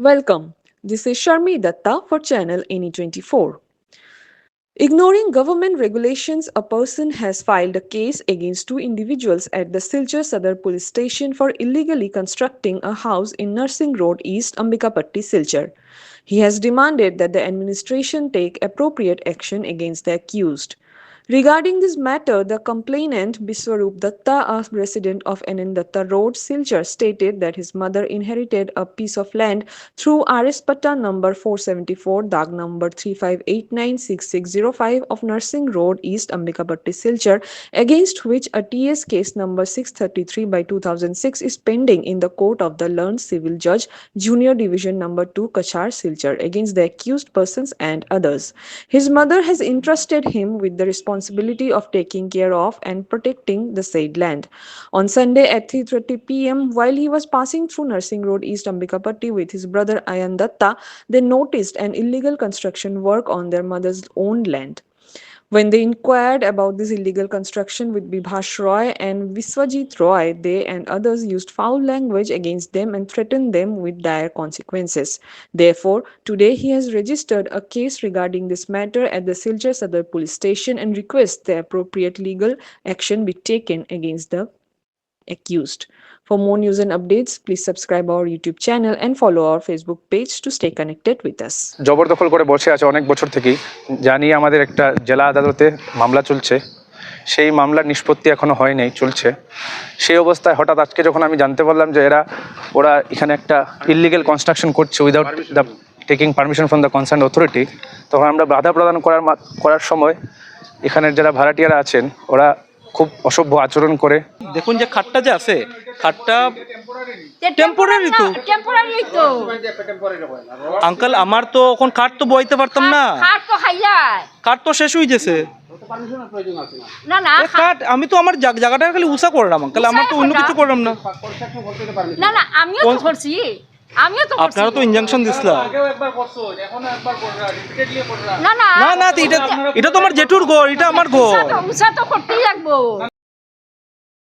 Welcome. This is Sharmi Datta for Channel Any24. Ignoring government regulations, a person has filed a case against two individuals at the Silchar Sadar Police Station for illegally constructing a house in Nursing Road East, Ambikapatti, Silchar. He has demanded that the administration take appropriate action against the accused. Regarding this matter, the complainant Biswarup Datta, a resident of Anand Datta Road, Silchar, stated that his mother inherited a piece of land through RS Patta number 474, Dag number 35896605 of Nursing Road, East Ambikapatti, Silchar, against which a TS case number 633 by 2006 is pending in the court of the learned civil judge, Junior Division number 2, Kachar, Silchar, against the accused persons and others. His mother has entrusted him with the responsibility of taking care of and protecting the said land. On Sunday at 3:30 p.m., while he was passing through Nursing Road East Ambikapatti with his brother Ayan Datta, they noticed an illegal construction work on their mother's own land. When they inquired about this illegal construction with Bibhash Roy and Viswajit Roy, they and others used foul language against them and threatened them with dire consequences. Therefore, today he has registered a case regarding this matter at the Silchar Sadar Police Station and requests the appropriate legal action be taken against the accused. For more news and updates, please subscribe our YouTube channel and follow our Facebook page to stay connected with us. জবরদখল করে বসে আছে অনেক বছর থেকেই, জানি আমাদের একটা জেলা আদালতে মামলা চলছে, সেই মামলার নিষ্পত্তি এখনো হয়নি, চলছে। সেই অবস্থায় হঠাৎ আজকে যখন আমি জানতে পারলাম যে ওরা এখানে একটা ইললিগ্যাল কনস্ট্রাকশন করছে without the taking permission from the concern authority, তখন আমরা বাধা প্রদান করার সময় এখানের যারা ভাড়াটিয়ারা আছেন ওরা খুব অসভ্য আচরণ করে। দেখুন যে খাটটা যে আছে, খাটটা টেম্পোরারি তো আঙ্কেল, আমার তো এখন খাট তো বইতে পারতাম না, খাট তো শেষ হয়ে গেছে। খাট আমি তো আমার জায়গাটা খালি উষা করলাম আঙ্কেল, আমার তো অন্য কিছু করলাম না। আপনারা তো ইনজাংশন দিছিলা। না না, এটা তো আমার জেঠুর ঘর, এটা আমার ঘর।